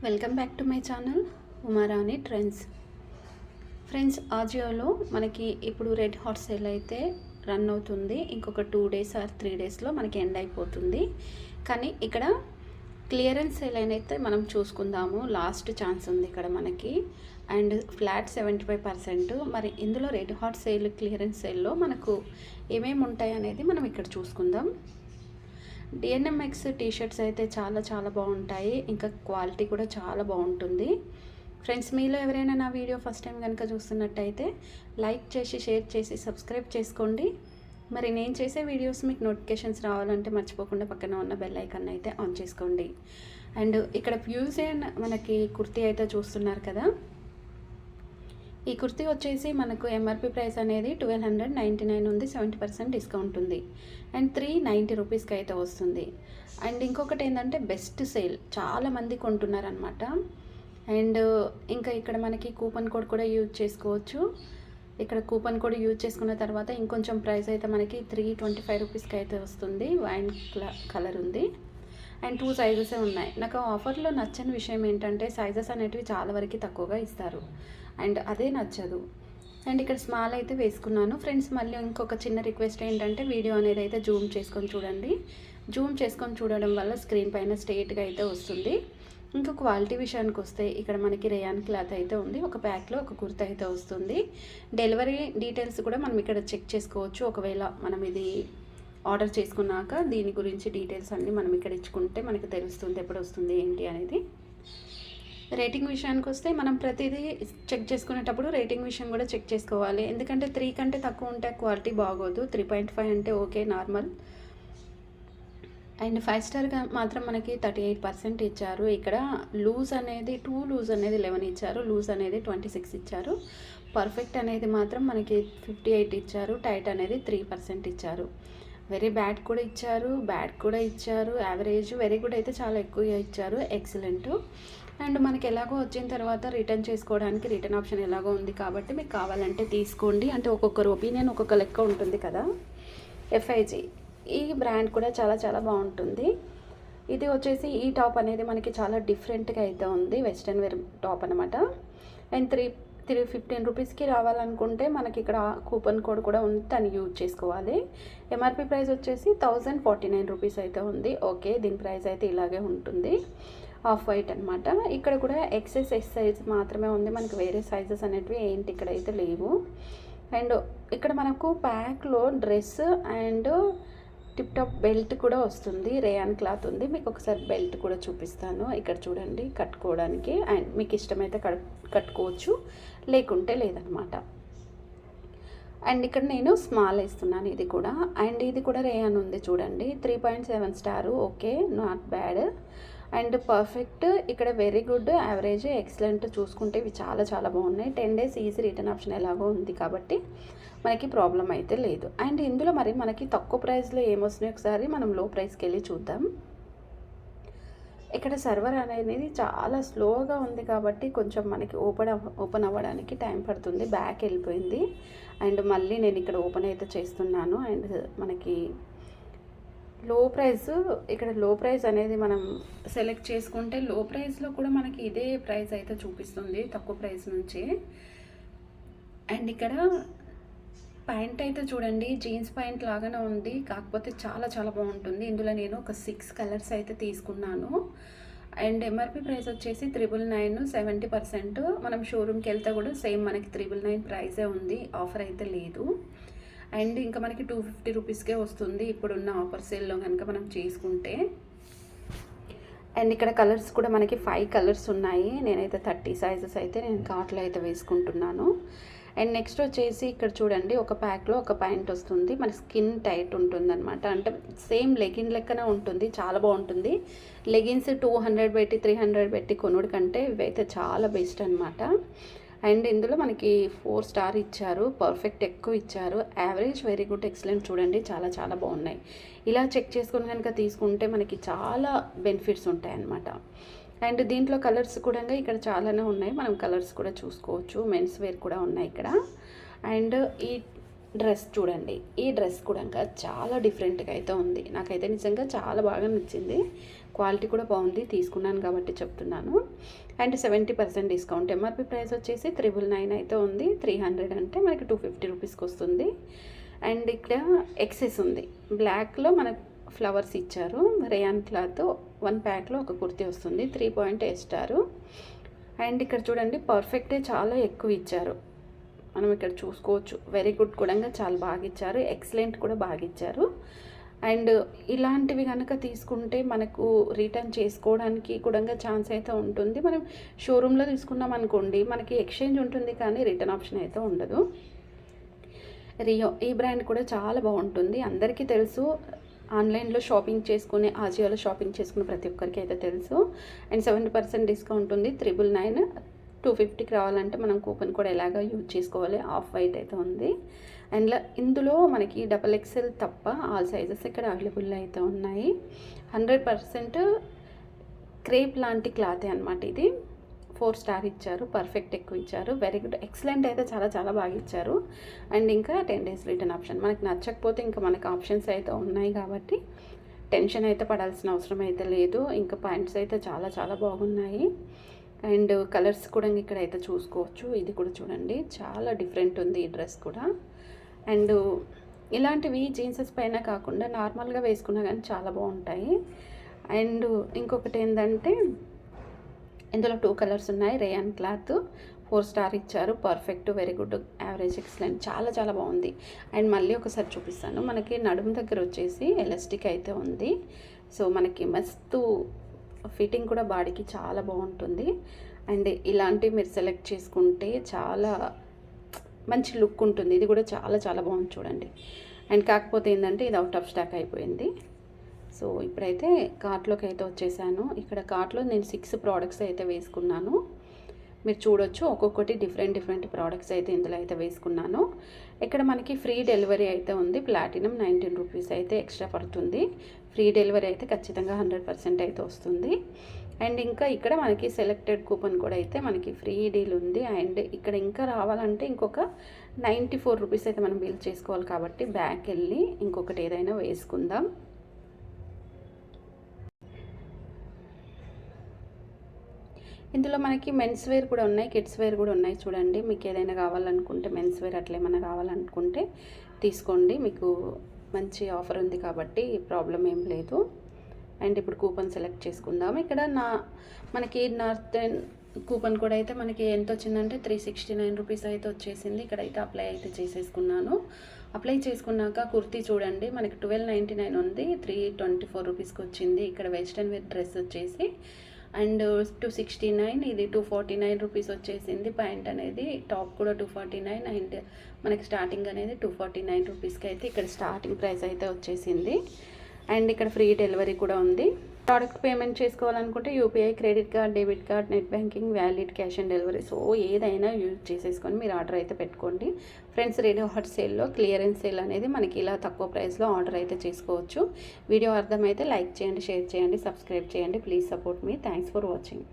Welcome back to my channel Umarani trends. Friends, ఆజియోలో మనకి ఇప్పుడు రెడ్ హాట్ సేల్ అయితే రన్ అవుతుంది. ఇంకొక 2 days ఆర్ 3 daysలో మనకి ఎండ్ అయిపోతుంది. కానీ ఇక్కడ క్లియరెన్స్ సేల్ అయితే మనం చూసుకుందాము. లాస్ట్ ఛాన్స్ ఉంది ఇక్కడ మనకి. And flat 75%. మరి ఇందులో రెడ్ హాట్ సేల్ క్లియరెన్స్ సేల్లో మనకు ఏమేమి ఉంటాయి అనేది మనం ఇక్కడ చూసుకుందాం. డిఎన్ఎంఎక్స్ టీషర్ట్స్ అయితే చాలా బాగుంటాయి. ఇంకా క్వాలిటీ కూడా చాలా బాగుంటుంది. ఫ్రెండ్స్, మీలో ఎవరైనా నా వీడియో ఫస్ట్ టైం కనుక చూస్తున్నట్టయితే లైక్ చేసి, షేర్ చేసి, సబ్స్క్రైబ్ చేసుకోండి. మరి నేను చేసే వీడియోస్ మీకు నోటిఫికేషన్స్ రావాలంటే మర్చిపోకుండా పక్కన ఉన్న బెల్ ఐకాన్ అయితే ఆన్ చేసుకోండి. అండ్ ఇక్కడ ఫ్యూజన్ మనకి కుర్తీ అయితే చూస్తున్నారు కదా. ఈ కుర్తీ వచ్చేసి మనకు ఎంఆర్పి ప్రైస్ అనేది 1299 ఉంది. 70% డిస్కౌంట్ ఉంది. అండ్ 390 రూపీస్కి అయితే వస్తుంది. అండ్ ఇంకొకటి ఏంటంటే బెస్ట్ సేల్, చాలామంది కొంటున్నారనమాట. అండ్ ఇంకా ఇక్కడ మనకి కూపన్ కోడ్ కూడా యూజ్ చేసుకోవచ్చు. ఇక్కడ కూపన్ కోడ్ యూజ్ చేసుకున్న తర్వాత ఇంకొంచెం ప్రైస్ అయితే మనకి 325 రూపీస్కి అయితే వస్తుంది. వైన్ కలర్ ఉంది. అండ్ 2 సైజెస్ ఉన్నాయి. నాకు ఆఫర్లో నచ్చని విషయం ఏంటంటే సైజెస్ అనేటివి చాలా వరకు తక్కువగా ఇస్తారు. అండ్ అదే నచ్చదు. అండ్ ఇక్కడ స్మాల్ అయితే వేసుకున్నాను. ఫ్రెండ్స్, మళ్ళీ ఇంకొక చిన్న రిక్వెస్ట్ ఏంటంటే వీడియో అనేది అయితే జూమ్ చేసుకొని చూడండి. జూమ్ చేసుకొని చూడడం వల్ల స్క్రీన్ పైన స్ట్రెయిట్గా అయితే వస్తుంది. ఇంకా క్వాలిటీ విషయానికి వస్తే ఇక్కడ మనకి రేయాన్ క్లాత్ అయితే ఉంది. ఒక ప్యాక్లో ఒక కుర్తా అయితే వస్తుంది. డెలివరీ డీటెయిల్స్ కూడా మనం ఇక్కడ చెక్ చేసుకోవచ్చు. ఒకవేళ మనం ఇది ఆర్డర్ చేసుకున్నాక దీని గురించి డీటెయిల్స్ అన్నీ మనం ఇక్కడ ఇచ్చుకుంటే మనకు తెలుస్తుంది ఎప్పుడు వస్తుంది ఏంటి అనేది. రేటింగ్ విషయానికి వస్తే మనం ప్రతిదీ చెక్ చేసుకునేటప్పుడు రేటింగ్ విషయం కూడా చెక్ చేసుకోవాలి. ఎందుకంటే 3 కంటే తక్కువ ఉంటే క్వాలిటీ బాగోదు. 3.5 అంటే ఓకే, నార్మల్. అండ్ 5 స్టార్గా మాత్రం మనకి 38% ఇచ్చారు. ఇక్కడ లూజ్ అనేది 2 లూజ్ అనేది 11 ఇచ్చారు. లూజ్ అనేది 26 ఇచ్చారు. పర్ఫెక్ట్ అనేది మాత్రం మనకి 58 ఇచ్చారు. టైట్ అనేది 3% ఇచ్చారు. వెరీ బ్యాడ్ కూడా ఇచ్చారు, బ్యాడ్ కూడా ఇచ్చారు. యావరేజ్, వెరీ గుడ్ అయితే చాలా ఎక్కువ ఇచ్చారు. ఎక్సలెంట్. అండ్ మనకి ఎలాగో వచ్చిన తర్వాత రిటర్న్ చేసుకోవడానికి రిటర్న్ ఆప్షన్ ఎలాగో ఉంది కాబట్టి మీకు కావాలంటే తీసుకోండి. అంటే ఒక్కొక్కరు ఒపీనియన్ ఒక్కొక్క లెక్క ఉంటుంది కదా. ఎఫ్ఐజీ ఈ బ్రాండ్ కూడా చాలా బాగుంటుంది. ఇది వచ్చేసి ఈ టాప్ అనేది మనకి చాలా డిఫరెంట్గా అయితే ఉంది. వెస్ట్రన్ వేర్ టాప్ అనమాట. అండ్ 315 రూపీస్కి రావాలనుకుంటే మనకి ఇక్కడ కూపన్ కోడ్ కూడా ఉంది, దాన్ని యూజ్ చేసుకోవాలి. ఎంఆర్పి ప్రైస్ వచ్చేసి 1049 రూపీస్ అయితే ఉంది. ఓకే, దీని ప్రైస్ అయితే ఇలాగే ఉంటుంది. ఆఫ్ వైట్ అనమాట. ఇక్కడ కూడా ఎక్సెస్ సైజ్ మాత్రమే ఉంది. మనకి వేరే సైజెస్ అనేటివి ఏంటి ఇక్కడ అయితే లేవు. అండ్ ఇక్కడ మనకు ప్యాక్లో dress and tip top belt కూడా వస్తుంది. రేయాన్ క్లాత్ ఉంది. మీకు ఒకసారి బెల్ట్ కూడా చూపిస్తాను. ఇక్కడ చూడండి, కట్టుకోవడానికి. అండ్ మీకు ఇష్టమైతే కట్టుకోవచ్చు, లేకుంటే లేదనమాట. అండ్ ఇక్కడ నేను స్మాల్ ఇస్తున్నాను ఇది కూడా. అండ్ ఇది కూడా రేయాన్ ఉంది చూడండి. 3.7 star. Okay, not bad. And perfect. ఇక్కడ వెరీ గుడ్, యావరేజ్, ఎక్సలెంట్ చూసుకుంటే ఇవి చాలా బాగున్నాయి. 10 days ఈజీ రిటర్న్ ఆప్షన్ ఎలాగో ఉంది కాబట్టి మనకి ప్రాబ్లం అయితే లేదు. అండ్ ఇందులో మరి మనకి తక్కువ ప్రైస్లో ఏమొస్తున్నాయి ఒకసారి మనం లో ప్రైస్కి వెళ్ళి చూద్దాం. ఇక్కడ సర్వర్ అనేది చాలా స్లోగా ఉంది కాబట్టి కొంచెం మనకి ఓపెన్ అవ్వడానికి టైం పడుతుంది. బ్యాక్ వెళ్ళిపోయింది. అండ్ మళ్ళీ నేను ఇక్కడ ఓపెన్ అయితే చేస్తున్నాను. అండ్ మనకి లో ప్రైస్, ఇక్కడ లో ప్రైస్ అనేది మనం సెలెక్ట్ చేసుకుంటే లో ప్రైస్లో కూడా మనకి ఇదే ప్రైస్ అయితే చూపిస్తుంది తక్కువ ప్రైస్ నుంచి. అండ్ ఇక్కడ ప్యాంట్ అయితే చూడండి, జీన్స్ ప్యాంట్ లాగానే ఉంది, కాకపోతే చాలా బాగుంటుంది. ఇందులో నేను ఒక 6 కలర్స్ అయితే తీసుకున్నాను. అండ్ ఎంఆర్పి ప్రైస్ వచ్చేసి 999, 70%. మనం షోరూమ్కి వెళ్తే కూడా సేమ్ మనకి 999 ప్రైజే ఉంది. ఆఫర్ అయితే లేదు. అండ్ ఇంకా మనకి 250 రూపీస్కే వస్తుంది ఇప్పుడున్న ఆఫర్ సేల్లో కనుక మనం చేసుకుంటే. అండ్ ఇక్కడ కలర్స్ కూడా మనకి 5 కలర్స్ ఉన్నాయి. నేనైతే 30 సైజెస్ అయితే నేను కార్ట్లో అయితే వేసుకుంటున్నాను. అండ్ నెక్స్ట్ వచ్చేసి ఇక్కడ చూడండి, ఒక ప్యాక్లో ఒక ప్యాంట్ వస్తుంది. మన స్కిన్ టైట్ ఉంటుంది అనమాట. అంటే సేమ్ లెగిన్ లెక్కనే ఉంటుంది. చాలా బాగుంటుంది. లెగిన్స్ 200 పెట్టి 300 పెట్టి కొనుడు కంటే ఇవైతే చాలా బెస్ట్ అనమాట. అండ్ ఇందులో మనకి 4 స్టార్ ఇచ్చారు. పర్ఫెక్ట్ ఎక్కువ ఇచ్చారు. యావరేజ్, వెరీ గుడ్, ఎక్సలెంట్ చూడండి. చాలా బాగున్నాయి. ఇలా చెక్ చేసుకుని కనుక తీసుకుంటే మనకి చాలా బెనిఫిట్స్ ఉంటాయి అన్నమాట. అండ్ దీంట్లో కలర్స్ కూడా ఇక్కడ చాలానే ఉన్నాయి. మనం కలర్స్ కూడా చూసుకోవచ్చు. మెన్స్ వేర్ కూడా ఉన్నాయి ఇక్కడ. అండ్ ఈ డ్రెస్ చూడండి. ఈ డ్రెస్ కూడా ఇంకా చాలా డిఫరెంట్గా అయితే ఉంది. నాకైతే నిజంగా చాలా బాగా నచ్చింది. క్వాలిటీ కూడా బాగుంది, తీసుకున్నాను కాబట్టి చెప్తున్నాను. And 70% discount. ఎంఆర్పి ప్రైస్ వచ్చేసి 999 అయితే ఉంది. 300 అంటే మనకి 250 రూపీస్కి వస్తుంది. అండ్ ఇక్కడ ఎక్సెస్ ఉంది. బ్లాక్లో మనకు ఫ్లవర్స్ ఇచ్చారు. రేయాన్ క్లాత్ 1 ప్యాక్లో ఒక కుర్తీ వస్తుంది. 3.8 స్టార్. అండ్ ఇక్కడ చూడండి, పర్ఫెక్టే చాలా ఎక్కువ ఇచ్చారు. మనం ఇక్కడ చూసుకోవచ్చు. వెరీ గుడ్ కూడా చాలా బాగా ఇచ్చారు. ఎక్సలెంట్ కూడా బాగా ఇచ్చారు. అండ్ ఇలాంటివి కనుక తీసుకుంటే మనకు రిటర్న్ చేసుకోవడానికి కూడా ఛాన్స్ అయితే ఉంటుంది. మనం షోరూంలో తీసుకున్నాం అనుకోండి, మనకి ఎక్స్చేంజ్ ఉంటుంది కానీ రిటర్న్ ఆప్షన్ అయితే ఉండదు. రియో ఈ బ్రాండ్ కూడా చాలా బాగుంటుంది. అందరికీ తెలుసు. ఆన్లైన్లో షాపింగ్ చేసుకునే, ఆజియోలో షాపింగ్ చేసుకునే ప్రతి ఒక్కరికి అయితే తెలుసు. అండ్ 70% డిస్కౌంట్ ఉంది. 999. 250కి రావాలంటే మనం కూపన్ కూడా ఎలాగో యూజ్ చేసుకోవాలి. ఆఫ్ వైట్ అయితే ఉంది. అండ్ ఇందులో మనకి XXL తప్ప ఆల్ సైజెస్ ఇక్కడ అవైలబుల్ అయితే ఉన్నాయి. 100% క్రేప్ లాంటి క్లాతే అనమాట ఇది. 4 స్టార్ ఇచ్చారు. పర్ఫెక్ట్ ఎక్కువ ఇచ్చారు. వెరీ గుడ్, ఎక్సలెంట్ అయితే చాలా చాలా బాగా ఇచ్చారు. అండ్ ఇంకా 10 days రిటర్న్ ఆప్షన్. మనకి నచ్చకపోతే ఇంకా మనకి ఆప్షన్స్ అయితే ఉన్నాయి కాబట్టి టెన్షన్ అయితే పడాల్సిన అవసరం అయితే లేదు. ఇంకా ప్యాంట్స్ అయితే చాలా చాలా బాగున్నాయి. అండ్ కలర్స్ కూడా ఇక్కడ అయితే చూసుకోవచ్చు. ఇది కూడా చూడండి, చాలా డిఫరెంట్ ఉంది ఈ డ్రెస్ కూడా. అండ్ ఇలాంటివి జీన్సెస్ పైన కాకుండా నార్మల్గా వేసుకున్నా కానీ చాలా బాగుంటాయి. అండ్ ఇంకొకటి ఏంటంటే ఇందులో 2 కలర్స్ ఉన్నాయి. రేయాన్ క్లాత్ 4 స్టార్ ఇచ్చారు. Perfect, very good, average, excellent, చాలా చాలా బాగుంది. అండ్ మళ్ళీ ఒకసారి చూపిస్తాను. మనకి నడుము దగ్గర వచ్చేసి ఎలాస్టిక్ అయితే ఉంది. సో మనకి మస్తు ఫిట్టింగ్ కూడా బాడీకి చాలా బాగుంటుంది. అండ్ ఇలాంటివి మీరు సెలెక్ట్ చేసుకుంటే చాలా మంచి లుక్ ఉంటుంది. ఇది కూడా చాలా చాలా బాగుంది చూడండి. అండ్ కాకపోతే ఏంటంటే ఇది అవుట్ ఆఫ్ స్టాక్ అయిపోయింది. సో ఇప్పుడైతే కార్ట్లోకి అయితే వచ్చేసాను. ఇక్కడ కార్ట్లో నేను 6 ప్రోడక్ట్స్ అయితే వేసుకున్నాను. మీరు చూడొచ్చు, ఒక్కొక్కటి డిఫరెంట్ ప్రోడక్ట్స్ అయితే ఇందులో అయితే వేసుకున్నాను. ఇక్కడ మనకి ఫ్రీ డెలివరీ అయితే ఉంది. ప్లాటినం 19 రూపీస్ అయితే ఎక్స్ట్రా పడుతుంది. ఫ్రీ డెలివరీ అయితే ఖచ్చితంగా 100% అయితే వస్తుంది. అండ్ ఇంకా ఇక్కడ మనకి సెలెక్టెడ్ కూపన్ కూడా అయితే మనకి ఫ్రీ డీల్ ఉంది. అండ్ ఇక్కడ ఇంకా రావాలంటే ఇంకొక 94 రూపీస్ అయితే మనం బిల్ చేసుకోవాలి. కాబట్టి బ్యాక్ వెళ్ళి ఇంకొకటి ఏదైనా వేసుకుందాం. ఇందులో మనకి మెన్స్ వేర్ కూడా ఉన్నాయి, కిడ్స్ వేర్ కూడా ఉన్నాయి. చూడండి, మీకు ఏదైనా కావాలనుకుంటే మెన్స్ వేర్ అట్లా ఏమైనా కావాలనుకుంటే తీసుకోండి. మీకు మంచి ఆఫర్ ఉంది కాబట్టి ప్రాబ్లం ఏం లేదు. అండ్ ఇప్పుడు కూపన్ సెలెక్ట్ చేసుకుందాం. ఇక్కడ మనకి నార్తర్న్ కూపన్ కూడా అయితే మనకి ఎంత వచ్చిందంటే 369 రూపీస్ అయితే వచ్చేసింది. ఇక్కడైతే అప్లై అయితే చేసేసుకున్నాను. అప్లై చేసుకున్నాక కుర్తీ చూడండి, మనకి 1299 ఉంది, 324 రూపీస్కి వచ్చింది. ఇక్కడ వెస్ట్రన్ వేర్ డ్రెస్ వచ్చేసి అండ్ 269, ఇది 249 రూపీస్ వచ్చేసింది. ప్యాంట్ అనేది, టాప్ కూడా 249. అండ్ మనకి స్టార్టింగ్ అనేది 249 రూపీస్కి అయితే ఇక్కడ స్టార్టింగ్ ప్రైస్ అయితే వచ్చేసింది. అండ్ ఇక్కడ ఫ్రీ డెలివరీ కూడా ఉంది. ప్రోడక్ట్ పేమెంట్ చేసుకోవాలనుకుంటే UPI, credit card, debit card, net banking, valid, cash on delivery, so ఏదైనా యూజ్ చేసేసుకొని మీరు ఆర్డర్ అయితే పెట్టుకోండి. ఫ్రెండ్స్, రెడీ హాట్ సేల్లో క్లియరెన్స్ సేల్ అనేది మనకి ఇలా తక్కువ ప్రైస్లో ఆర్డర్ అయితే చేసుకోవచ్చు. వీడియో అర్థమైతే లైక్ చేయండి, షేర్ చేయండి, సబ్స్క్రైబ్ చేయండి. Please support me. Thanks for watching.